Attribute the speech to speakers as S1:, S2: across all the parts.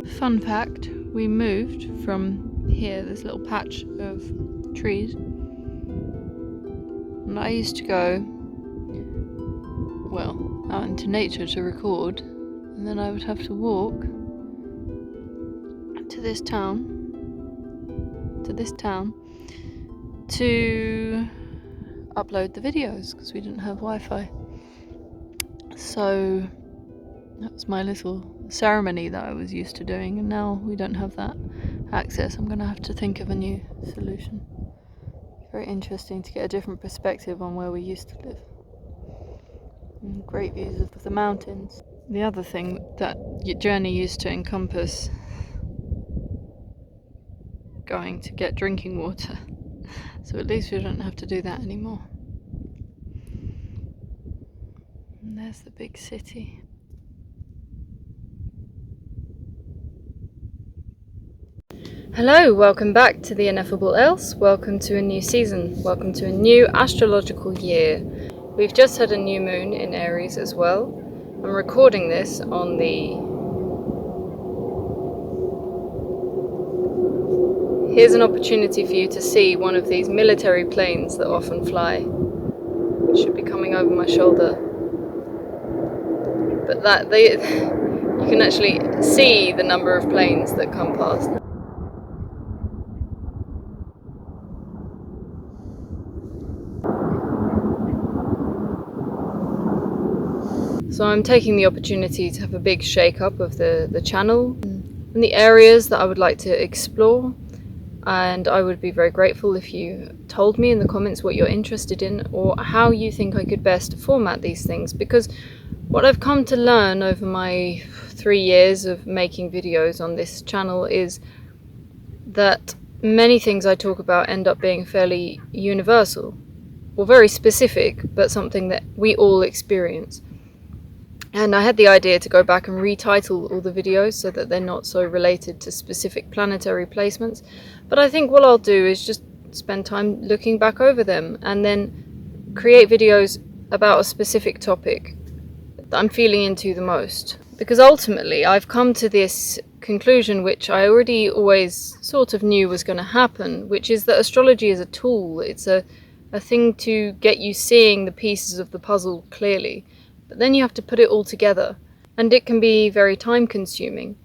S1: Fun fact, we moved from here, this little patch of trees, and I used to go, well, out into nature to record, and then I would have to walk to this town to upload the videos because we didn't have Wi-Fi. So that was my little ceremony that I was used to doing, and now we don't have that access. I'm going to have to think of a new solution. Very interesting to get a different perspective on where we used to live. And great views of the mountains. The other thing that your journey used to encompass going to get drinking water. So at least we don't have to do that anymore. And there's the big city. Hello, welcome back to the Ineffable Else. Welcome to a new season. Welcome to a new astrological year. We've just had a new moon in Aries as well. I'm recording this on the... Here's an opportunity for you to see one of these military planes that often fly. It should be coming over my shoulder. But you can actually see the number of planes that come past. So I'm taking the opportunity to have a big shake-up of the channel and the areas that I would like to explore, and I would be very grateful if you told me in the comments what you're interested in or how you think I could best format these things, because what I've come to learn over my 3 years of making videos on this channel is that many things I talk about end up being fairly universal or very specific, but something that we all experience. And I had the idea to go back and retitle all the videos so that they're not so related to specific planetary placements. But I think what I'll do is just spend time looking back over them and then create videos about a specific topic that I'm feeling into the most. Because ultimately I've come to this conclusion, which I already always sort of knew was going to happen, which is that astrology is a tool. It's a thing to get you seeing the pieces of the puzzle clearly. But then you have to put it all together, and it can be very time consuming.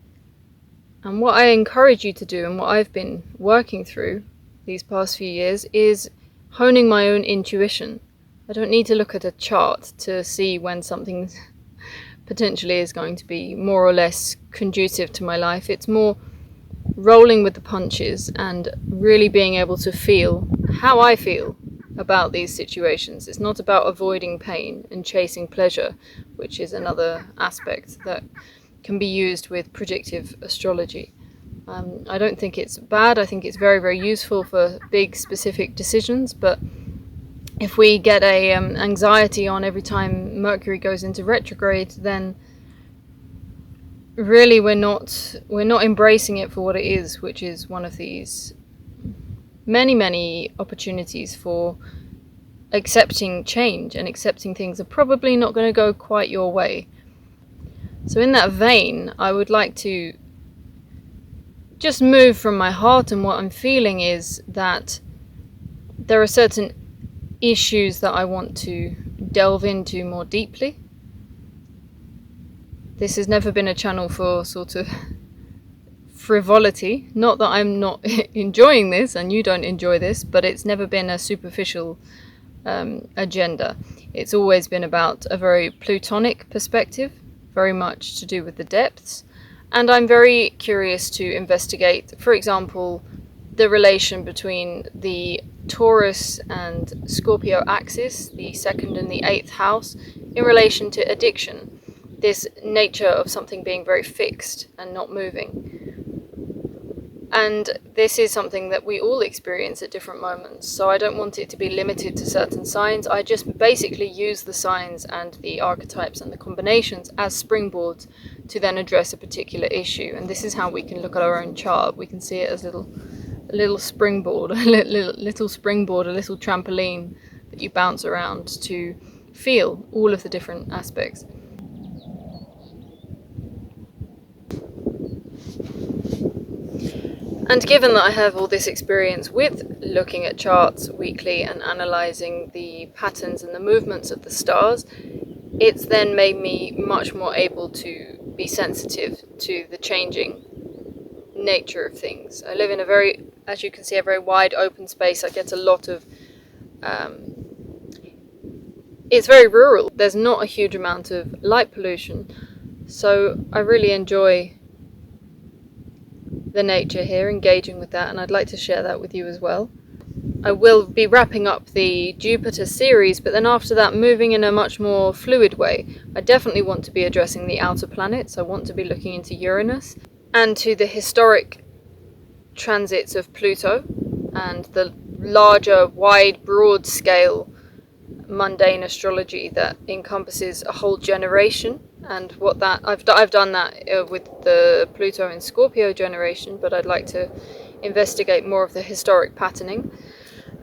S1: And what I encourage you to do, and what I've been working through these past few years, is honing my own intuition. I don't need to look at a chart to see when something potentially is going to be more or less conducive to my life. It's more rolling with the punches and really being able to feel how I feel about these situations. It's not about avoiding pain and chasing pleasure, which is another aspect that can be used with predictive astrology. I don't think it's bad. I think it's very, very useful for big specific decisions, but if we get a anxiety on every time Mercury goes into retrograde, then really we're not embracing it for what it is, which is one of these many opportunities for accepting change and accepting things are probably not going to go quite your way. So in that vein, I would like to just move from my heart, and what I'm feeling is that there are certain issues that I want to delve into more deeply. This has never been a channel for sort of frivolity. Not that I'm not enjoying this and you don't enjoy this, but it's never been a superficial agenda. It's always been about a very plutonic perspective, very much to do with the depths. And I'm very curious to investigate, for example, the relation between the Taurus and Scorpio axis, the 2nd and the 8th house, in relation to addiction. This nature of something being very fixed and not moving. And this is something that we all experience at different moments, so I don't want it to be limited to certain signs. I just basically use the signs and the archetypes and the combinations as springboards to then address a particular issue. And this is how we can look at our own chart. We can see it as a little springboard, a little springboard, a little trampoline that you bounce around to feel all of the different aspects. And given that I have all this experience with looking at charts weekly and analysing the patterns and the movements of the stars, it's then made me much more able to be sensitive to the changing nature of things. I live in a very, as you can see, a very wide open space. I get a lot of it's very rural. There's not a huge amount of light pollution, so I really enjoy the nature here, engaging with that, and I'd like to share that with you as well. I will be wrapping up the Jupiter series, but then after that moving in a much more fluid way. I definitely want to be addressing the outer planets. I want to be looking into Uranus and to the historic transits of Pluto and the larger, wide, broad scale mundane astrology that encompasses a whole generation, and what that I've done that with the Pluto and Scorpio generation, but I'd like to investigate more of the historic patterning.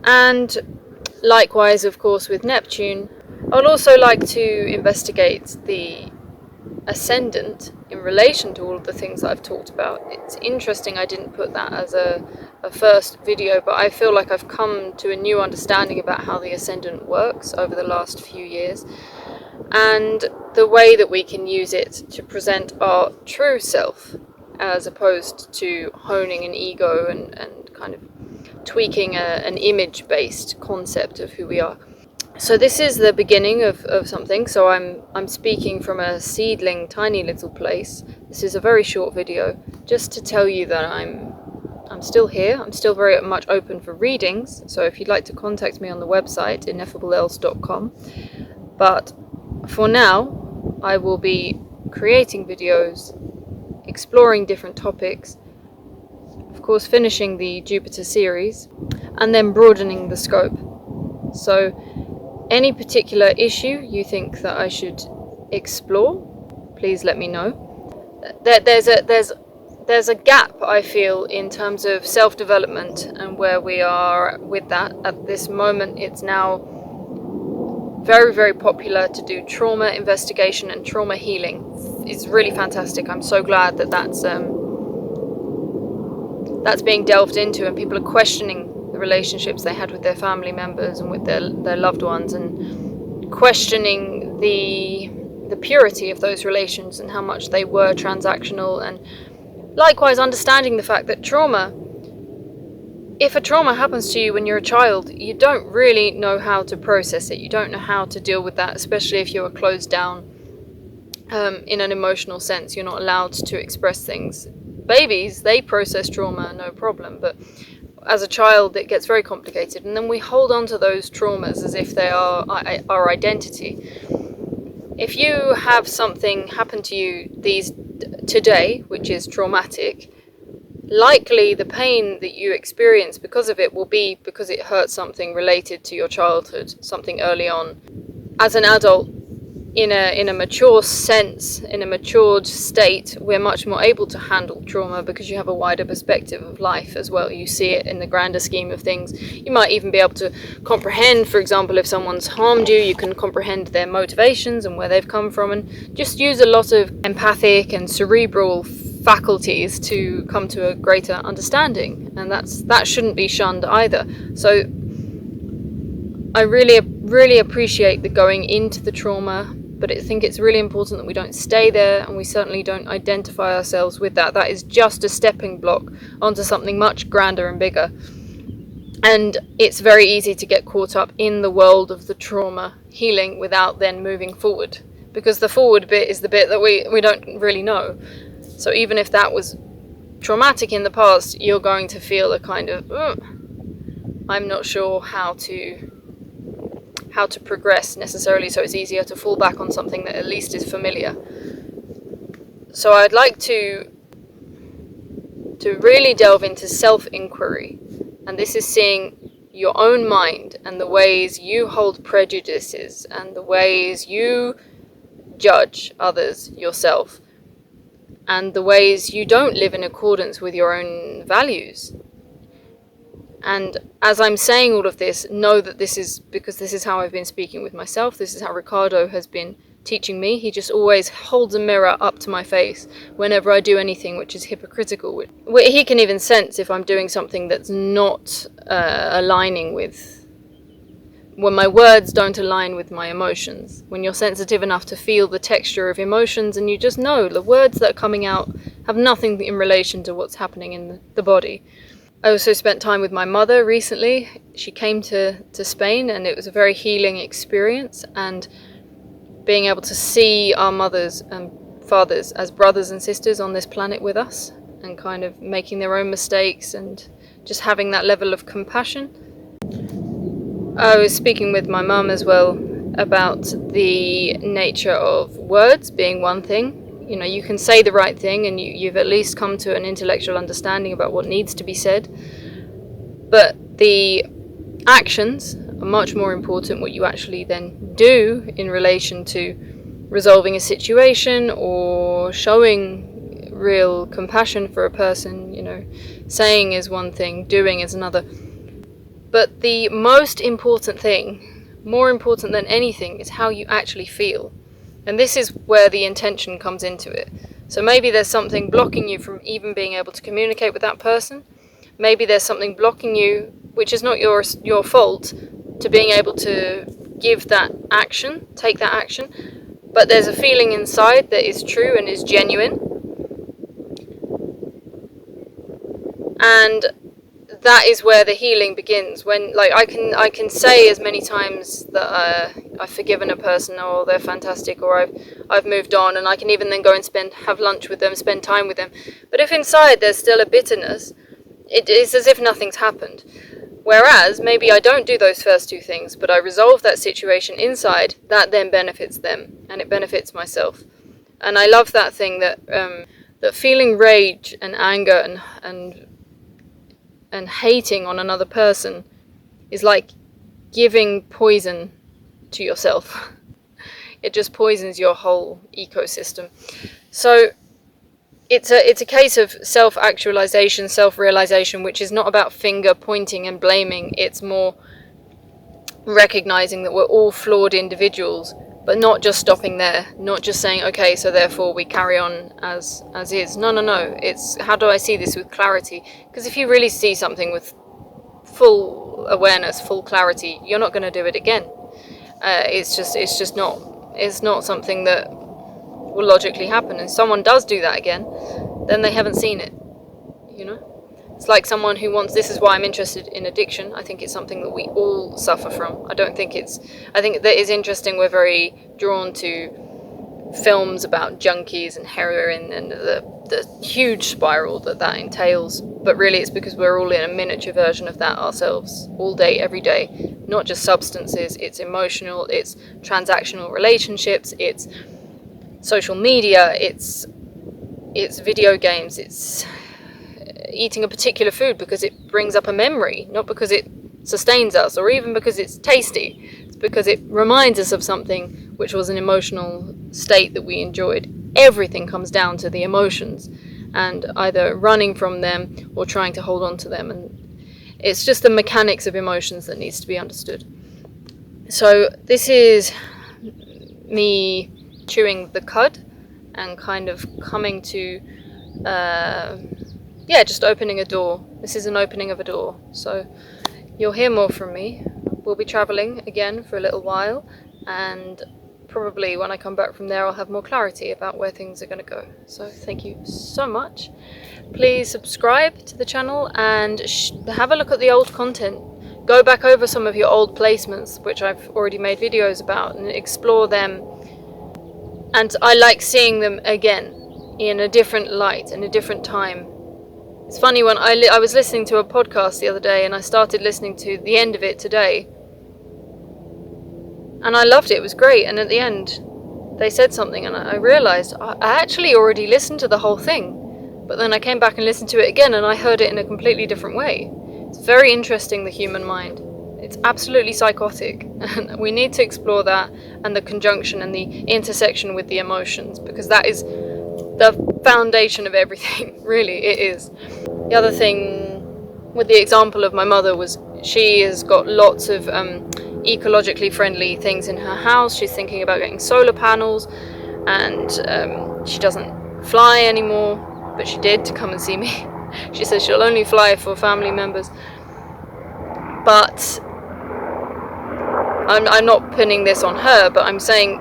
S1: And likewise, of course, with Neptune, I would also like to investigate the ascendant in relation to all of the things that I've talked about. It's interesting I didn't put that as a first video, but I feel like I've come to a new understanding about how the ascendant works over the last few years, and the way that we can use it to present our true self, as opposed to honing an ego and kind of tweaking an image-based concept of who we are. So this is the beginning of something. So I'm speaking from a seedling, tiny little place. This is a very short video, just to tell you that I'm still here. I'm still very much open for readings. So if you'd like to contact me on the website, ineffableelse.com. But for now, I will be creating videos, exploring different topics, of course finishing the Jupiter series, and then broadening the scope. So any particular issue you think that I should explore, please let me know. There's a gap, I feel, in terms of self-development and where we are with that. At this moment, it's now very, very popular to do trauma investigation and trauma healing. It's really fantastic. I'm so glad that that's being delved into, and people are questioning the relationships they had with their family members and with their loved ones, and questioning the purity of those relations and how much they were transactional, and likewise understanding the fact that trauma, if a trauma happens to you when you're a child, you don't really know how to process it. You don't know how to deal with that, especially if you're closed down in an emotional sense. You're not allowed to express things. Babies, they process trauma no problem, but as a child it gets very complicated, and then we hold on to those traumas as if they are our identity. If you have something happen to you today which is traumatic, likely the pain that you experience because of it will be because it hurt something related to your childhood, something early on. As an adult, in a mature sense, in a matured state, we're much more able to handle trauma because you have a wider perspective of life as well. You see it in the grander scheme of things. You might even be able to comprehend, for example, if someone's harmed you, you can comprehend their motivations and where they've come from, and just use a lot of empathic and cerebral faculties to come to a greater understanding, and that shouldn't be shunned either. So I really appreciate the going into the trauma, but I think it's really important that we don't stay there, and we certainly don't identify ourselves with that. That is just a stepping block onto something much grander and bigger. And it's very easy to get caught up in the world of the trauma healing without then moving forward, because the forward bit is the bit that we don't really know. So even if that was traumatic in the past, you're going to feel a kind of, I'm not sure how to progress necessarily, so it's easier to fall back on something that at least is familiar. So I'd like to really delve into self-inquiry, and this is seeing your own mind and the ways you hold prejudices and the ways you judge others, yourself, and the ways you don't live in accordance with your own values. And as I'm saying all of this, know that this is because this is how I've been speaking with myself. This is how Ricardo has been teaching me. He just always holds a mirror up to my face whenever I do anything which is hypocritical. He can even sense if I'm doing something that's not aligning with, when my words don't align with my emotions. When you're sensitive enough to feel the texture of emotions, and you just know the words that are coming out have nothing in relation to what's happening in the body. I also spent time with my mother recently. She came to Spain, and it was a very healing experience, and being able to see our mothers and fathers as brothers and sisters on this planet with us, and kind of making their own mistakes, and just having that level of compassion. I was speaking with my mum as well about the nature of words being one thing. You know, you can say the right thing, and you've at least come to an intellectual understanding about what needs to be said. But the actions are much more important, what you actually then do in relation to resolving a situation or showing real compassion for a person. You know, saying is one thing, doing is another. But the most important thing, more important than anything, is how you actually feel. And this is where the intention comes into it. So maybe there's something blocking you from even being able to communicate with that person. Maybe there's something blocking you, which is not your fault, to being able to give that action, take that action. But there's a feeling inside that is true and is genuine. And that is where the healing begins. When, like, I can say as many times that I've forgiven a person, or they're fantastic, or I've moved on, and I can even then go and have lunch with them, spend time with them. But if inside there's still a bitterness, it is as if nothing's happened. Whereas maybe I don't do those first two things, but I resolve that situation inside. That then benefits them, and it benefits myself. And I love that thing that that feeling rage and anger and hating on another person is like giving poison to yourself. It just poisons your whole ecosystem. So it's a case of self-actualization, self-realization, which is not about finger pointing and blaming. It's more recognizing that we're all flawed individuals, but not just stopping there, not just saying, okay, so therefore we carry on as is. No. It's, how do I see this with clarity? Because if you really see something with full awareness, full clarity, you're not going to do it again. It's not something that will logically happen. And if someone does do that again, then they haven't seen it, you know? It's like someone who wants, this is why I'm interested in addiction. I think it's something that we all suffer from. I think that is interesting. We're very drawn to films about junkies and heroin and the huge spiral that entails. But really it's because we're all in a miniature version of that ourselves, all day, every day. Not just substances, it's emotional, it's transactional relationships, it's social media, it's video games, it's eating a particular food because it brings up a memory, not because it sustains us or even because it's tasty. It's because it reminds us of something which was an emotional state that we enjoyed. Everything comes down to the emotions and either running from them or trying to hold on to them. And it's just the mechanics of emotions that needs to be understood. So this is me chewing the cud and kind of coming to just opening a door. This is an opening of a door. So you'll hear more from me. We'll be traveling again for a little while, and probably when I come back from there I'll have more clarity about where things are going to go. So thank you so much. Please subscribe to the channel and have a look at the old content. Go back over some of your old placements, which I've already made videos about, and explore them. And I like seeing them again in a different light, in a different time. It's funny, when I was listening to a podcast the other day, and I started listening to the end of it today, and I loved it. It was great. And at the end they said something, and I realized I actually already listened to the whole thing, but then I came back and listened to it again, and I heard it in a completely different way. It's very interesting, the human mind. It's absolutely psychotic, and we need to explore that, and the conjunction and the intersection with the emotions, because that is the foundation of everything. Really, it is. The other thing with the example of my mother was she has got lots of ecologically friendly things in her house. She's thinking about getting solar panels, and she doesn't fly anymore, but she did to come and see me. She says she'll only fly for family members. But I'm not pinning this on her, but I'm saying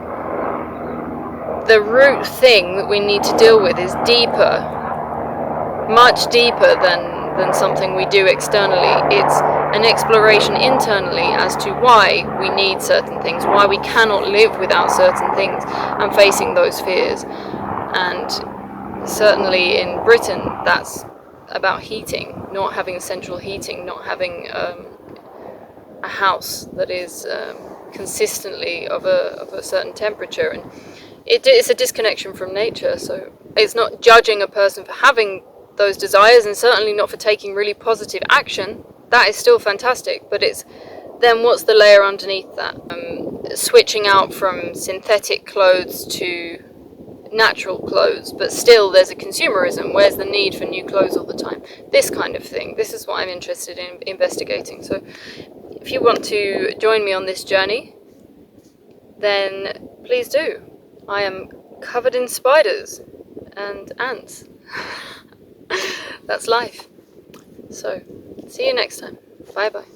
S1: the root thing that we need to deal with is deeper, much deeper than something we do externally. It's an exploration internally as to why we need certain things, why we cannot live without certain things, and facing those fears. And certainly in Britain, that's about heating, not having central heating, not having a house that is consistently of a certain temperature, and it's a disconnection from nature. So it's not judging a person for having those desires, and certainly not for taking really positive action. That is still fantastic, but it's then what's the layer underneath that? Switching out from synthetic clothes to natural clothes, but still there's a consumerism. Where's the need for new clothes all the time? This kind of thing. This is what I'm interested in investigating. So if you want to join me on this journey, then please do. I am covered in spiders and ants. That's life. So see you next time. Bye bye.